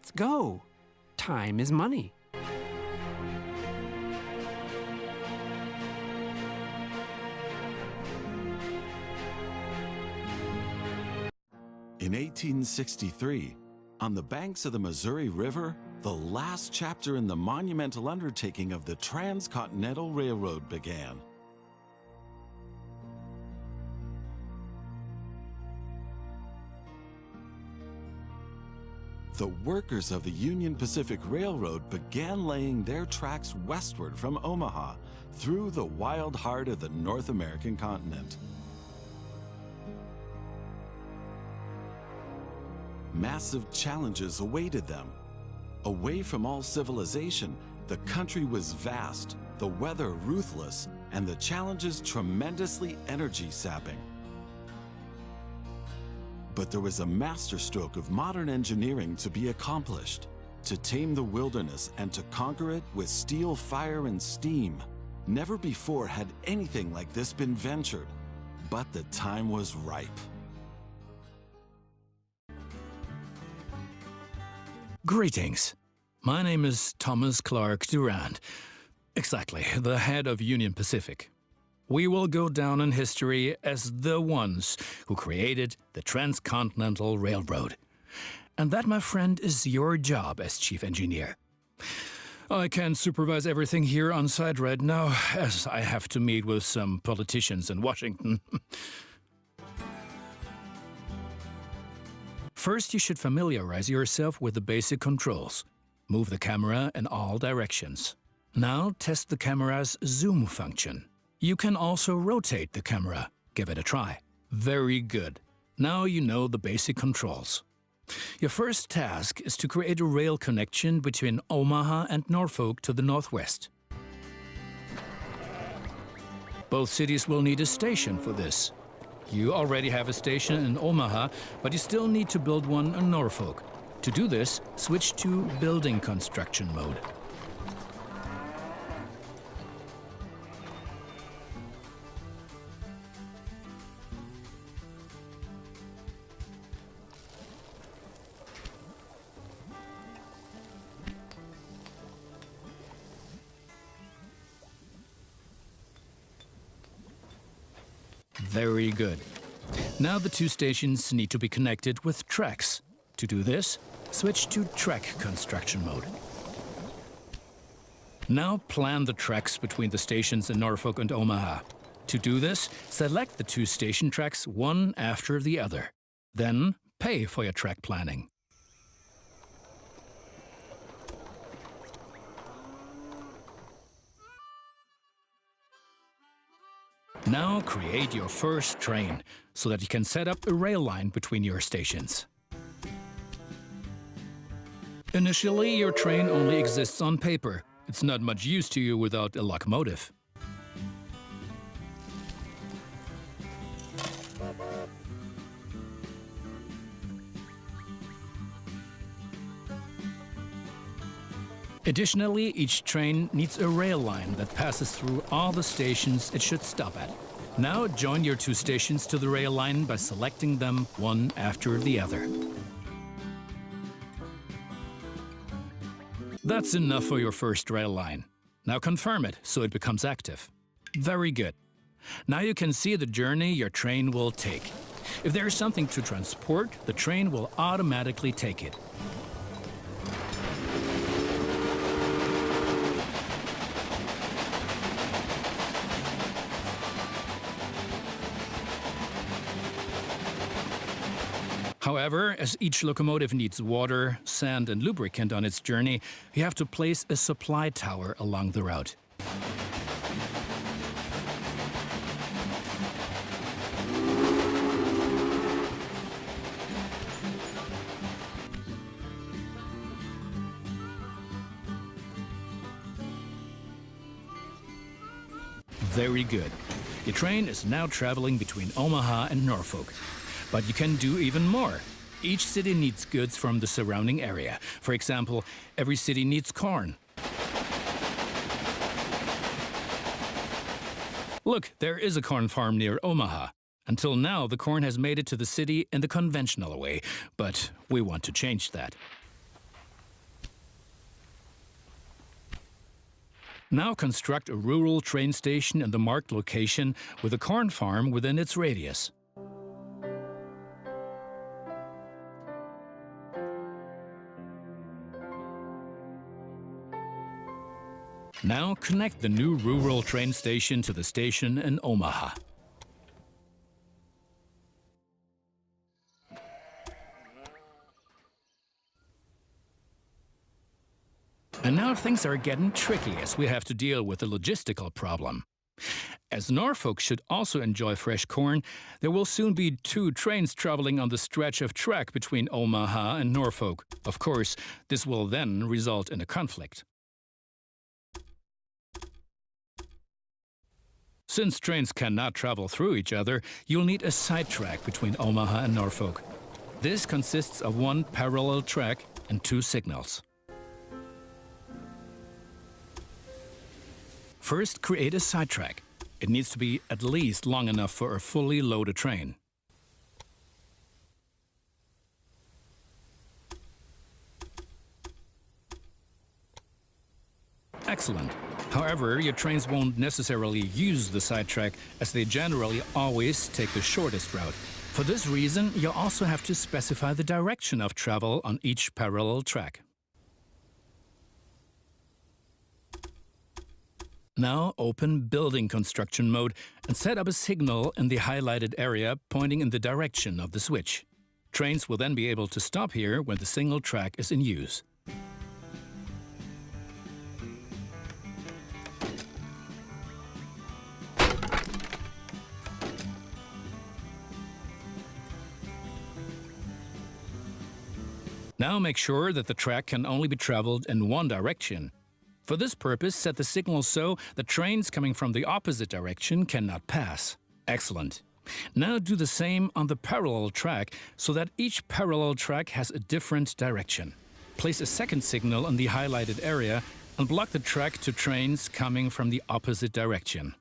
Let's go. Time is money. In 1863, on the banks of the Missouri River, the last chapter in the monumental undertaking of the Transcontinental Railroad began. The workers of the Union Pacific Railroad began laying their tracks westward from Omaha through the wild heart of the North American continent. Massive challenges awaited them. Away from all civilization, the country was vast, the weather ruthless, and the challenges tremendously energy-sapping. But there was a masterstroke of modern engineering to be accomplished. To tame the wilderness and to conquer it with steel, fire, and steam. Never before had anything like this been ventured, but the time was ripe. Greetings. My name is Thomas Clark Durand. Exactly, the head of Union Pacific. We will go down in history as the ones who created the Transcontinental Railroad. And that, my friend, is your job as chief engineer. I can't supervise everything here on site right now, as I have to meet with some politicians in Washington. First, you should familiarize yourself with the basic controls. Move the camera in all directions. Now, test the camera's zoom function. You can also rotate the camera. Give it a try. Very good. Now you know the basic controls. Your first task is to create a rail connection between Omaha and Norfolk to the northwest. Both cities will need a station for this. You already have a station in Omaha, but you still need to build one in Norfolk. To do this, switch to building construction mode. Very good. Now the two stations need to be connected with tracks. To do this, switch to track construction mode. Now plan the tracks between the stations in Norfolk and Omaha. To do this, select the two station tracks one after the other. Then pay for your track planning. Now create your first train, so that you can set up a rail line between your stations. Initially, your train only exists on paper. It's not much use to you without a locomotive. Additionally, each train needs a rail line that passes through all the stations it should stop at. Now join your two stations to the rail line by selecting them one after the other. That's enough for your first rail line. Now confirm it so it becomes active. Very good. Now you can see the journey your train will take. If there is something to transport, the train will automatically take it. However, as each locomotive needs water, sand, and lubricant on its journey, you have to place a supply tower along the route. Very good. Your train is now traveling between Omaha and Norfolk. But you can do even more. Each city needs goods from the surrounding area. For example, every city needs corn. Look, there is a corn farm near Omaha. Until now, the corn has made it to the city in the conventional way, but we want to change that. Now construct a rural train station in the marked location with a corn farm within its radius. Now connect the new rural train station to the station in Omaha. And now things are getting tricky as we have to deal with a logistical problem. As Norfolk should also enjoy fresh corn, there will soon be 2 trains traveling on the stretch of track between Omaha and Norfolk. Of course, this will then result in a conflict. Since trains cannot travel through each other, you'll need a sidetrack between Omaha and Norfolk. This consists of 1 parallel track and 2 signals. First, create a sidetrack. It needs to be at least long enough for a fully loaded train. Excellent. However, your trains won't necessarily use the sidetrack, as they generally always take the shortest route. For this reason, you'll also have to specify the direction of travel on each parallel track. Now open building construction mode and set up a signal in the highlighted area pointing in the direction of the switch. Trains will then be able to stop here when the single track is in use. Now make sure that the track can only be traveled in one direction. For this purpose, set the signal so that trains coming from the opposite direction cannot pass. Excellent. Now do the same on the parallel track so that each parallel track has a different direction. Place a second signal in the highlighted area and block the track to trains coming from the opposite direction.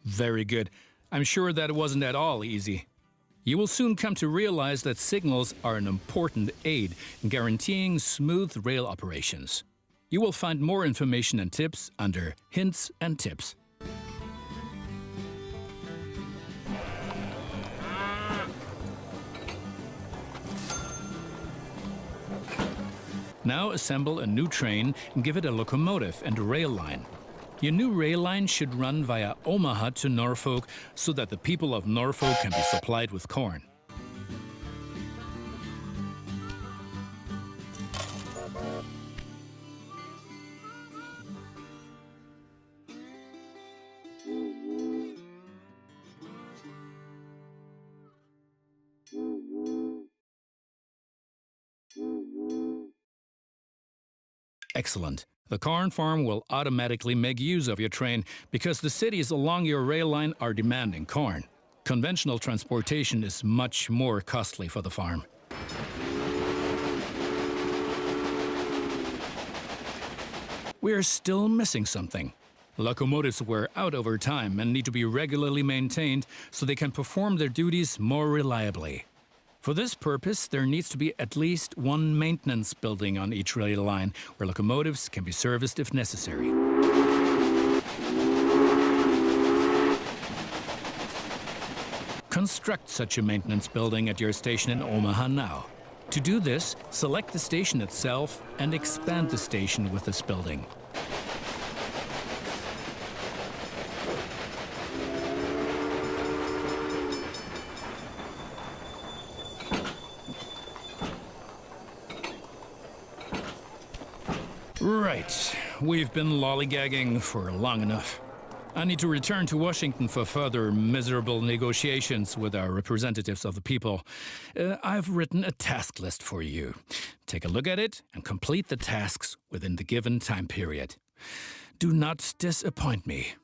Very good. I'm sure that it wasn't at all easy. You will soon come to realize that signals are an important aid in guaranteeing smooth rail operations. You will find more information and tips under Hints and Tips. Now assemble a new train and give it a locomotive and a rail line. Your new rail line should run via Omaha to Norfolk so that the people of Norfolk can be supplied with corn. Excellent. The corn farm will automatically make use of your train because the cities along your rail line are demanding corn. Conventional transportation is much more costly for the farm. We are still missing something. Locomotives wear out over time and need to be regularly maintained so they can perform their duties more reliably. For this purpose, there needs to be at least one maintenance building on each rail line where locomotives can be serviced if necessary. Construct such a maintenance building at your station in Omaha now. To do this, select the station itself and expand the station with this building. Right, we've been lollygagging for long enough. I need to return to Washington for further miserable negotiations with our representatives of the people. I've written a task list for you. Take a look at it and complete the tasks within the given time period. Do not disappoint me.